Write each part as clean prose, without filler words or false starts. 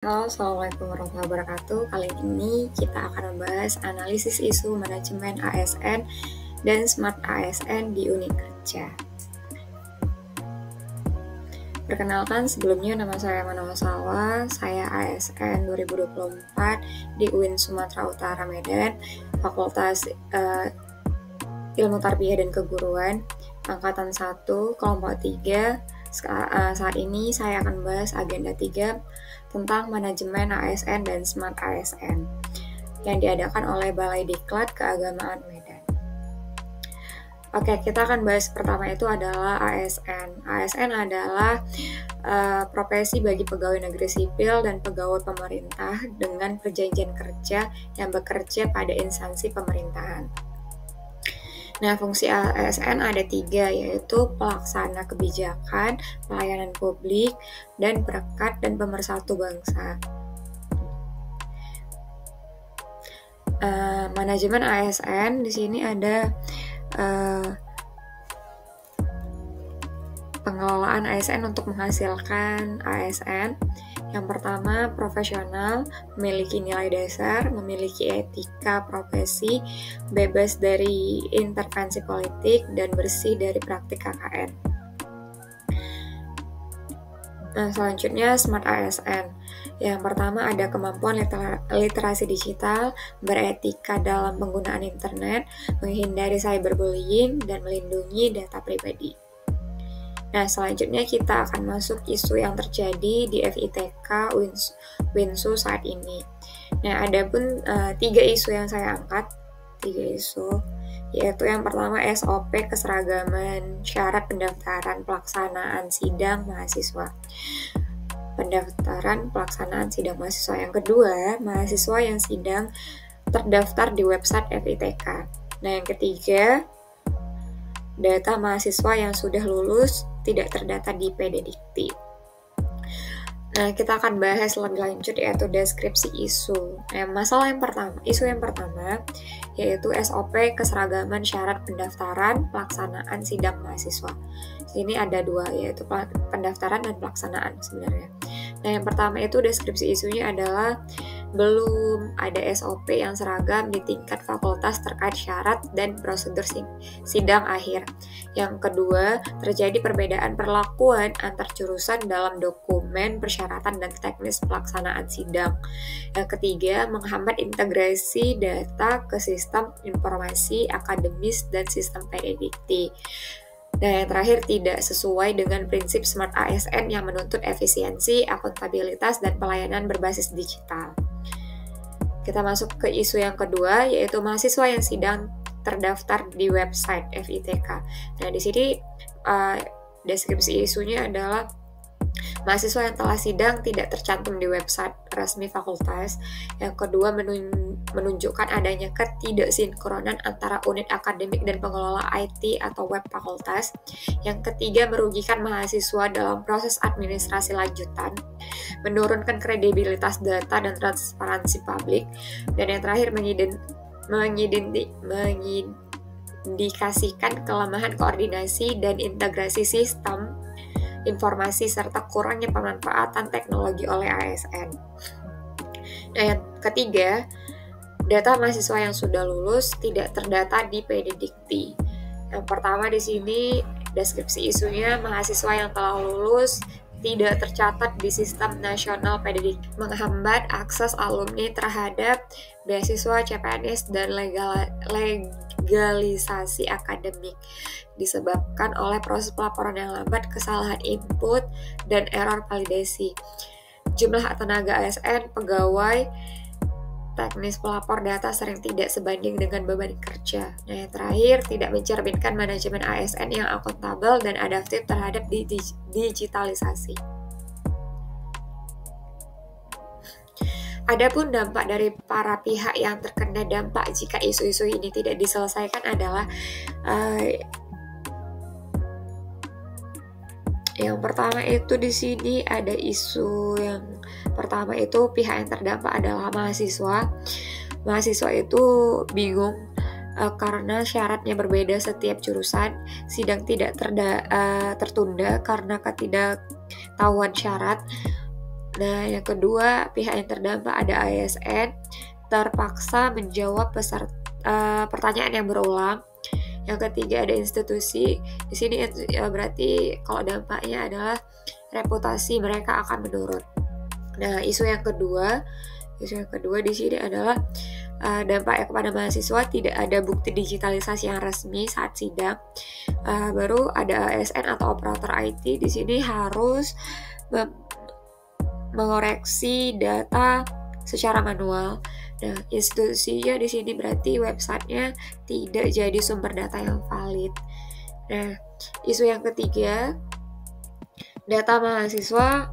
Halo, Assalamualaikum warahmatullahi wabarakatuh. Kali ini kita akan membahas analisis isu manajemen ASN dan Smart ASN di unit kerja. Perkenalkan, sebelumnya nama saya Manowo Salwa, saya ASN 2024 di UIN Sumatera Utara Medan, Fakultas Ilmu Tarbiyah dan Keguruan, Angkatan 1, Kelompok 3. Saat ini saya akan membahas agenda 3 tentang manajemen ASN dan Smart ASN yang diadakan oleh Balai Diklat Keagamaan Medan. Oke, kita akan bahas pertama itu adalah ASN. ASN adalah profesi bagi pegawai negeri sipil dan pegawai pemerintah dengan perjanjian kerja yang bekerja pada instansi pemerintahan. Nah, fungsi ASN ada 3, yaitu pelaksana kebijakan, pelayanan publik, dan perekat dan pemersatu bangsa. Manajemen ASN di sini ada pengelolaan ASN untuk menghasilkan ASN. Yang pertama, profesional, memiliki nilai dasar, memiliki etika profesi, bebas dari intervensi politik, dan bersih dari praktik KKN. Nah, selanjutnya Smart ASN. Yang pertama ada kemampuan literasi digital, beretika dalam penggunaan internet, menghindari cyberbullying, dan melindungi data pribadi. Nah, selanjutnya kita akan masuk isu yang terjadi di FITK Winsu saat ini. Nah, ada pun 3 isu yang saya angkat, 3 isu, yaitu yang pertama SOP keseragaman syarat pendaftaran pelaksanaan sidang mahasiswa. Pendaftaran pelaksanaan sidang mahasiswa. Yang kedua, mahasiswa yang sidang terdaftar di website FITK. Nah, yang ketiga, data mahasiswa yang sudah lulus tidak terdata di PD Dikti. Nah, kita akan bahas lebih lanjut yaitu deskripsi isu. Nah, isu yang pertama yaitu SOP keseragaman syarat pendaftaran pelaksanaan sidang mahasiswa. Sini ada 2, yaitu pendaftaran dan pelaksanaan sebenarnya. Nah, yang pertama itu deskripsi isunya adalah belum ada SOP yang seragam di tingkat fakultas terkait syarat dan prosedur sidang akhir. Yang kedua, terjadi perbedaan perlakuan antar jurusan dalam dokumen persyaratan dan teknis pelaksanaan sidang. Yang ketiga, menghambat integrasi data ke sistem informasi akademis dan sistem PD Dikti. Nah, yang terakhir tidak sesuai dengan prinsip Smart ASN yang menuntut efisiensi, akuntabilitas, dan pelayanan berbasis digital. Kita masuk ke isu yang kedua, yaitu mahasiswa yang sidang terdaftar di website FITK. Nah, di sini deskripsi isunya adalah mahasiswa yang telah sidang tidak tercantum di website resmi fakultas. Yang kedua, menunjukkan adanya ketidaksinkronan antara unit akademik dan pengelola IT atau web fakultas. Yang ketiga, merugikan mahasiswa dalam proses administrasi lanjutan, menurunkan kredibilitas data dan transparansi publik. Dan yang terakhir, mengindikasikan kelemahan koordinasi dan integrasi sistem informasi serta kurangnya pemanfaatan teknologi oleh ASN. Nah, yang ketiga, data mahasiswa yang sudah lulus tidak terdata di PD Dikti. Yang pertama di sini deskripsi isunya, mahasiswa yang telah lulus tidak tercatat di sistem nasional PD Dikti, menghambat akses alumni terhadap beasiswa CPNS dan legalisasi akademik, disebabkan oleh proses pelaporan yang lambat, kesalahan input, dan error validasi. Jumlah tenaga ASN, pegawai, teknis pelapor data sering tidak sebanding dengan beban kerja. Nah, yang terakhir, tidak mencerminkan manajemen ASN yang akuntabel dan adaptif terhadap digitalisasi. Adapun dampak dari para pihak yang terkena dampak jika isu-isu ini tidak diselesaikan adalah yang pertama itu di sini ada isu yang pertama itu pihak yang terdampak adalah mahasiswa. Mahasiswa itu bingung karena syaratnya berbeda setiap jurusan, sidang tidak tertunda karena ketidaktahuan syarat. Nah, yang kedua, pihak yang terdampak ada ASN terpaksa menjawab pertanyaan yang berulang. Yang ketiga ada institusi. Di sini berarti kalau dampaknya adalah reputasi mereka akan menurun. Nah, isu yang kedua di sini adalah dampaknya kepada mahasiswa, tidak ada bukti digitalisasi yang resmi saat sidang. Baru ada ASN atau operator IT di sini harus mengoreksi data secara manual. Nah, institusinya di sini berarti websitenya tidak jadi sumber data yang valid. Nah, isu yang ketiga, data mahasiswa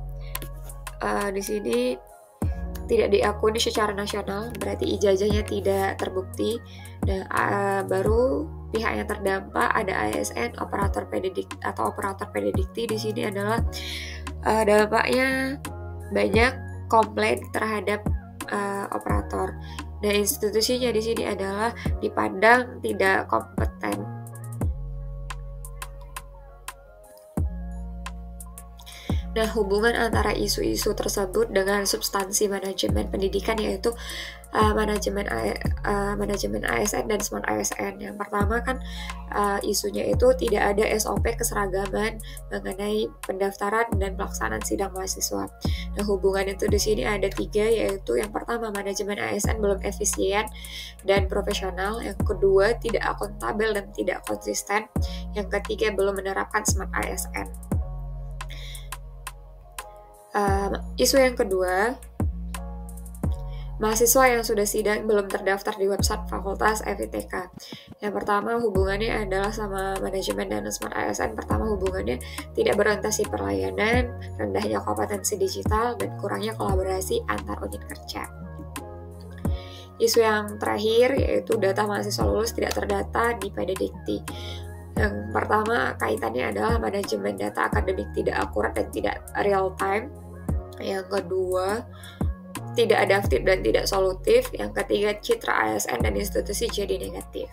di sini tidak diakui secara nasional, berarti ijazahnya tidak terbukti. Nah, baru pihak yang terdampak ada ASN, operator pedidikti. Di sini adalah dampaknya banyak komplain terhadap operator. Dan institusinya di sini adalah dipandang tidak kompeten. Nah, hubungan antara isu-isu tersebut dengan substansi manajemen pendidikan yaitu manajemen ASN dan smart ASN. Yang pertama kan isunya itu tidak ada SOP keseragaman mengenai pendaftaran dan pelaksanaan sidang mahasiswa. Nah, hubungan itu di sini ada 3, yaitu yang pertama manajemen ASN belum efisien dan profesional, yang kedua tidak akuntabel dan tidak konsisten, yang ketiga belum menerapkan smart ASN. Isu yang kedua, mahasiswa yang sudah sidang belum terdaftar di website Fakultas FITK. Yang pertama hubungannya adalah sama manajemen dan smart ASN. Pertama hubungannya tidak berorientasi perlayanan, rendahnya kompetensi digital, dan kurangnya kolaborasi antar unit kerja. Isu yang terakhir yaitu data mahasiswa lulus tidak terdata di pedidikti. Yang pertama kaitannya adalah manajemen data akademik tidak akurat dan tidak real time. Yang kedua, tidak adaptif dan tidak solutif. Yang ketiga, citra ASN dan institusi jadi negatif.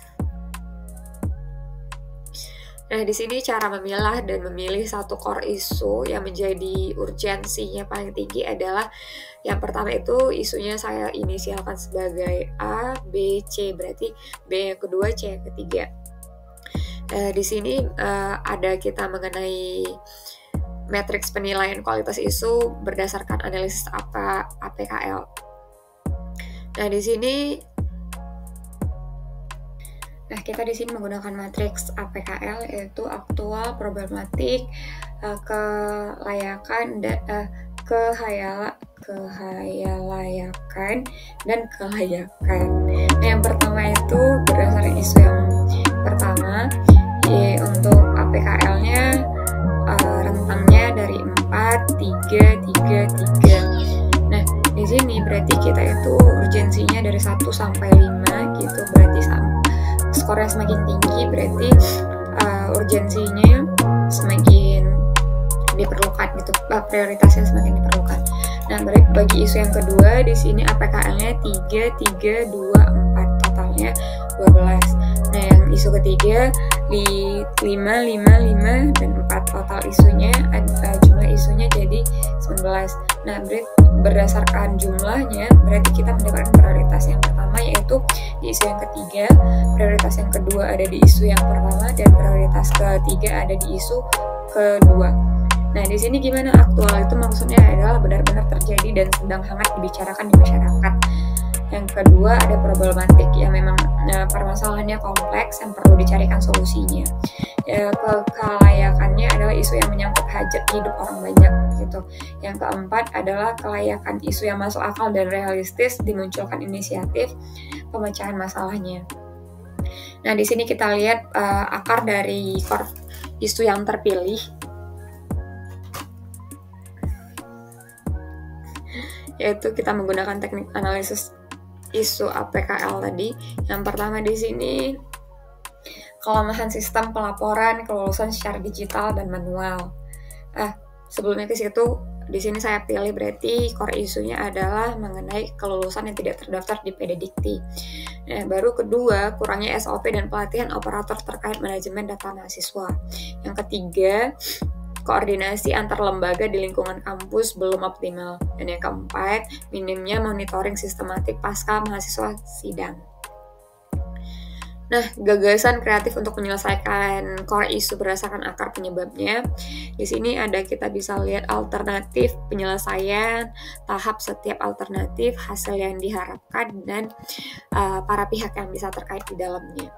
Nah, di sini cara memilah dan memilih satu core isu yang menjadi urgensinya paling tinggi adalah yang pertama itu isunya saya inisialkan sebagai A, B, C, berarti B yang kedua, C yang ketiga. Di sini ada kita mengenai matriks penilaian kualitas isu berdasarkan analisis APKL. Nah, kita di sini menggunakan matriks APKL yaitu aktual, problematik, kelayakan, kehayalayakan, dan kelayakan. Nah, yang pertama itu berdasarkan isu yang pertama, untuk APKL-nya rentangnya dari 4, 3, 3, 3. Nah, di sini berarti kita itu urgensinya dari 1 sampai 5 gitu. Berarti skornya semakin tinggi, berarti urgensinya semakin diperlukan gitu. Prioritasnya semakin diperlukan. Nah, bagi isu yang kedua di sini APKL-nya 3, 3, 2, 4, totalnya 12. Nah, yang isu ketiga di 5, 5, 5, dan 4, total isunya jumlah isunya jadi 19. Nah, berdasarkan jumlahnya berarti kita mendapatkan prioritas yang pertama yaitu di isu yang ketiga, prioritas yang kedua ada di isu yang pertama, dan prioritas ketiga ada di isu kedua. Nah, di sini gimana aktual itu maksudnya adalah benar-benar terjadi dan sedang hangat dibicarakan di masyarakat. Yang kedua ada problematik yang memang permasalahannya kompleks yang perlu dicarikan solusinya. Kelayakannya adalah isu yang menyangkut hajat hidup orang banyak gitu. Yang keempat adalah kelayakan isu yang masuk akal dan realistis dimunculkan inisiatif pemecahan masalahnya. Nah, di sini kita lihat akar dari isu yang terpilih, yaitu kita menggunakan teknik analisis isu APKL tadi. Yang pertama di sini kelemahan sistem pelaporan kelulusan secara digital dan manual. Sebelumnya ke situ, di sini saya pilih berarti core isunya adalah mengenai kelulusan yang tidak terdaftar di pedidikti. Nah, baru kedua, kurangnya SOP dan pelatihan operator terkait manajemen data mahasiswa. Yang ketiga, koordinasi antar lembaga di lingkungan kampus belum optimal. Dan yang keempat, minimnya monitoring sistematik pasca mahasiswa sidang. Nah, gagasan kreatif untuk menyelesaikan core isu berdasarkan akar penyebabnya. Di sini kita bisa lihat alternatif penyelesaian, tahap setiap alternatif, hasil yang diharapkan, dan para pihak yang bisa terkait di dalamnya.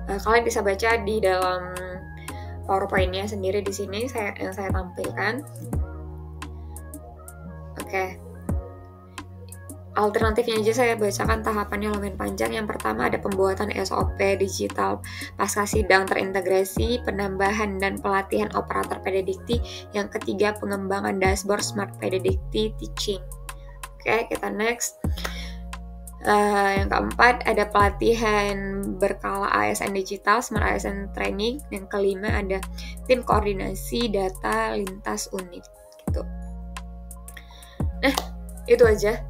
Kalian bisa baca di dalam PowerPoint-nya sendiri di sini yang saya tampilkan. Oke. Alternatifnya aja saya bacakan, tahapannya lumayan panjang. Yang pertama ada pembuatan SOP digital pasca sidang terintegrasi, penambahan dan pelatihan operator pededikti. Yang ketiga, pengembangan dashboard smart pededikti teaching. Oke, kita next. Yang keempat ada pelatihan berkala ASN digital, smart ASN training. Yang kelima ada tim koordinasi data lintas unit gitu. Nah, itu aja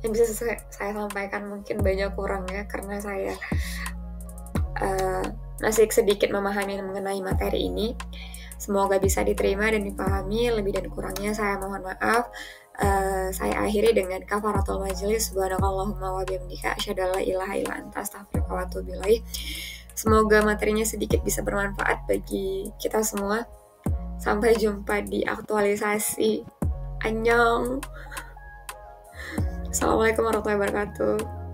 yang bisa saya sampaikan. Mungkin banyak kurangnya karena saya masih sedikit memahami mengenai materi ini. Semoga bisa diterima dan dipahami. Lebih dan kurangnya saya mohon maaf. Saya akhiri dengan kafaratul majelis. Subhanakallahumma wa bihamdika asyhadu an la ilaha illa anta astaghfiruka wa atubu ilaik. Semoga materinya sedikit bisa bermanfaat bagi kita semua. Sampai jumpa di aktualisasi. Annyeong. Assalamualaikum warahmatullahi wabarakatuh.